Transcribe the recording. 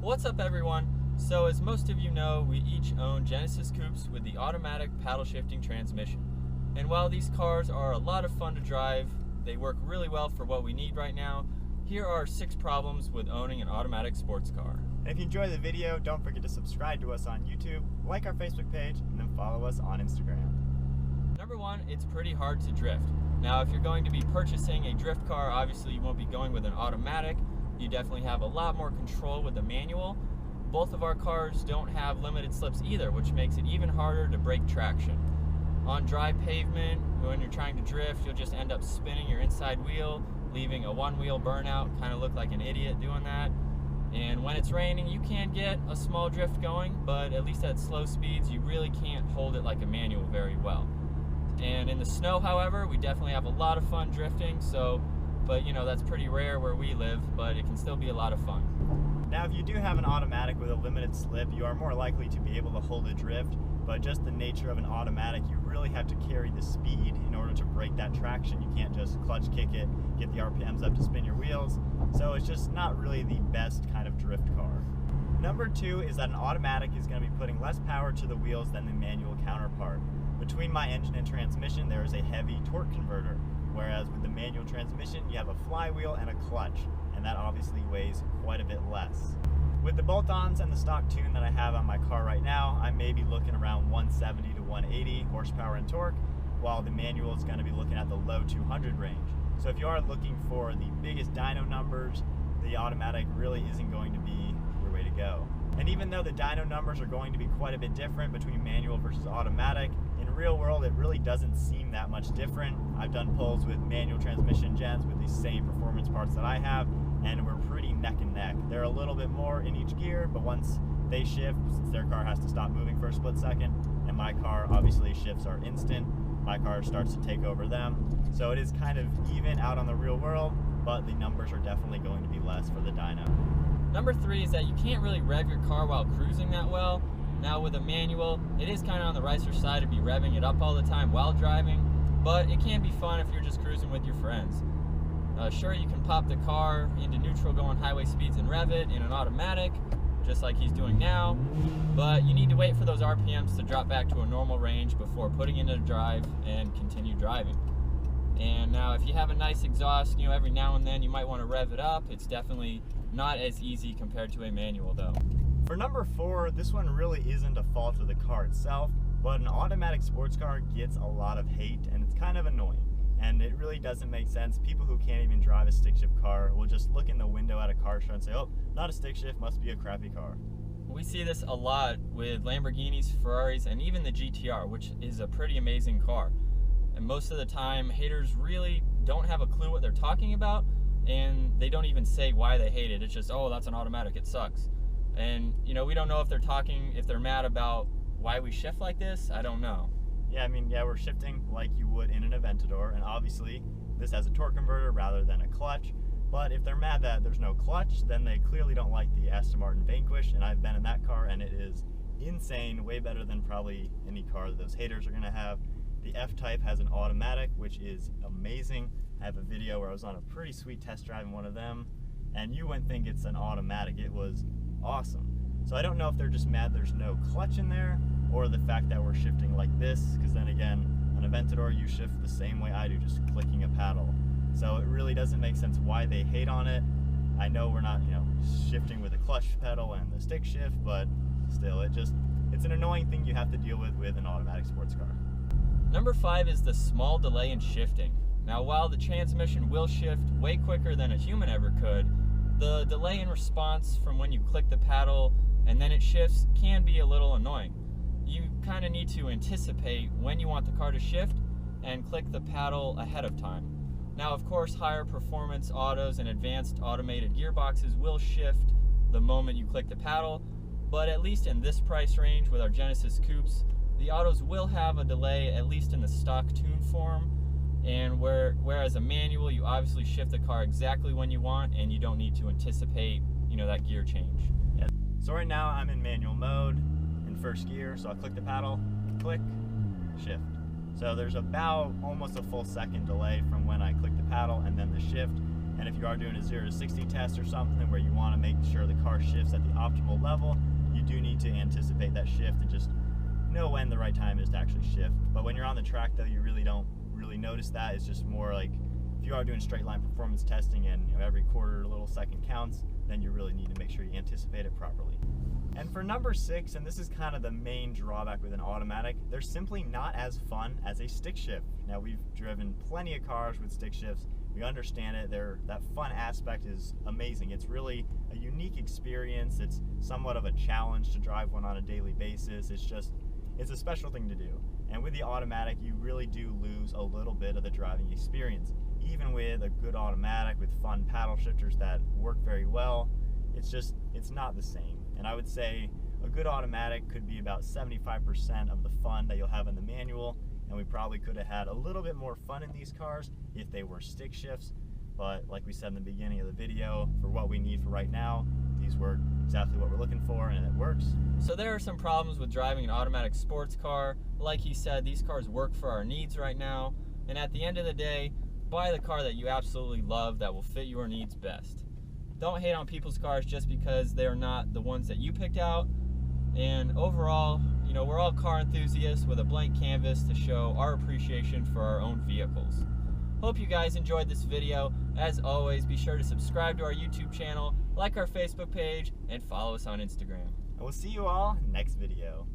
What's up everyone? So as most of you know, we each own Genesis Coupes with the automatic paddle shifting transmission. And while these cars are a lot of fun to drive, they work really well for what we need right now, here are 6 problems with owning an automatic sports car. And if you enjoyed the video, don't forget to subscribe to us on YouTube, like our Facebook page, and then follow us on Instagram. Number 1, it's pretty hard to drift. Now if you're going to be purchasing a drift car, obviously you won't be going with an automatic. You definitely have a lot more control with the manual. Both of our cars don't have limited slips either, which makes it even harder to break traction. On dry pavement, when you're trying to drift, you'll just end up spinning your inside wheel, leaving a one-wheel burnout, kind of look like an idiot doing that. And when it's raining, you can get a small drift going, but at least at slow speeds, you really can't hold it like a manual very well. And in the snow, however, we definitely have a lot of fun drifting, but you know, that's pretty rare where we live, but it can still be a lot of fun. Now, if you do have an automatic with a limited slip, you are more likely to be able to hold a drift, but just the nature of an automatic, you really have to carry the speed in order to break that traction. You can't just clutch kick it, get the RPMs up to spin your wheels, so it's just not really the best kind of drift car. Number 2 is that an automatic is going to be putting less power to the wheels than the manual counterpart. Between my engine and transmission, there is a heavy torque converter, whereas with the manual transmission, you have a flywheel and a clutch, and that obviously weighs quite a bit less. With the bolt-ons and the stock tune that I have on my car right now, I may be looking around 170 to 180 horsepower and torque, while the manual is going to be looking at the low 200 range. So if you are looking for the biggest dyno numbers, the automatic really isn't going to be your way to go. And even though the dyno numbers are going to be quite a bit different between manual versus automatic, in real world it really doesn't seem that much different. I've done pulls with manual transmission gens with the same performance parts that I have, and we're pretty neck and neck. They're a little bit more in each gear, but once they shift, since their car has to stop moving for a split second, and my car obviously shifts are instant, my car starts to take over them. So it is kind of even out on the real world, but the numbers are definitely going to be less for the dyno. Number 3 is that you can't really rev your car while cruising that well. Now with a manual, it is kind of on the racer side to be revving it up all the time while driving, but it can be fun if you're just cruising with your friends. Sure, you can pop the car into neutral going highway speeds and rev it in an automatic, just like he's doing now, but you need to wait for those RPMs to drop back to a normal range before putting into drive and continue driving. And now if you have a nice exhaust, you know, every now and then you might want to rev it up. It's definitely not as easy compared to a manual though. For number 4, this one really isn't a fault of the car itself, but an automatic sports car gets a lot of hate and it's kind of annoying. And it really doesn't make sense. People who can't even drive a stick shift car will just look in the window at a car show and say, oh, not a stick shift, must be a crappy car. We see this a lot with Lamborghinis, Ferraris, and even the GTR, which is a pretty amazing car. And most of the time, haters really don't have a clue what they're talking about, and they don't even say why they hate it. It's just, oh, that's an automatic, it sucks. And, you know, we don't know if they're mad about why we shift like this. I don't know. Yeah, I mean, we're shifting like you would in an Aventador, and obviously this has a torque converter rather than a clutch. But if they're mad that there's no clutch, then they clearly don't like the Aston Martin Vanquish, and I've been in that car, and it is insane, way better than probably any car that those haters are going to have. The F-Type has an automatic, which is amazing. I have a video where I was on a pretty sweet test drive in one of them, and you wouldn't think it's an automatic. It was awesome. So I don't know if they're just mad there's no clutch in there, or the fact that we're shifting like this, because then again, an Aventador, you shift the same way I do, just clicking a paddle. So it really doesn't make sense why they hate on it. I know we're not, shifting with the clutch pedal and the stick shift, but still, it's an annoying thing you have to deal with an automatic sports car. Number 5 is the small delay in shifting. Now, while the transmission will shift way quicker than a human ever could, the delay in response from when you click the paddle and then it shifts can be a little annoying. You kind of need to anticipate when you want the car to shift and click the paddle ahead of time. Now, of course, higher performance autos and advanced automated gearboxes will shift the moment you click the paddle, but at least in this price range with our Genesis Coupes, the autos will have a delay, at least in the stock tune form, and whereas a manual, you obviously shift the car exactly when you want and you don't need to anticipate, that gear change. Yeah. So right now I'm in manual mode in first gear, so I'll click the paddle, click, shift. So there's about almost a full second delay from when I click the paddle and then the shift. And if you are doing a 0 to 60 test or something where you want to make sure the car shifts shifts at the optimal level, you do need to anticipate that shift and just know when the right time is to actually shift. But when you're on the track though, you really don't notice that. It's just more like if you are doing straight line performance testing and every quarter little second counts, then you really need to make sure you anticipate it properly. And for number 6, and this is kind of the main drawback with an automatic, they're simply not as fun as a stick shift. Now, we've driven plenty of cars with stick shifts. We understand it. That fun aspect is amazing. It's really a unique experience. It's somewhat of a challenge to drive one on a daily basis. It's a special thing to do. And with the automatic, you really do lose a little bit of the driving experience. Even with a good automatic with fun paddle shifters that work very well, it's not the same. And I would say a good automatic could be about 75% of the fun that you'll have in the manual, and we probably could have had a little bit more fun in these cars if they were stick shifts. But like we said in the beginning of the video, for what we need for right now, these work exactly what we're looking for, and it works. So there are some problems with driving an automatic sports car. Like he said, these cars work for our needs right now, and at the end of the day, buy the car that you absolutely love that will fit your needs best. Don't hate on people's cars just because they're not the ones that you picked out. And overall, we're all car enthusiasts with a blank canvas to show our appreciation for our own vehicles. Hope you guys enjoyed this video. As always, be sure to subscribe to our YouTube channel, like our Facebook page, and follow us on Instagram. And we'll see you all next video.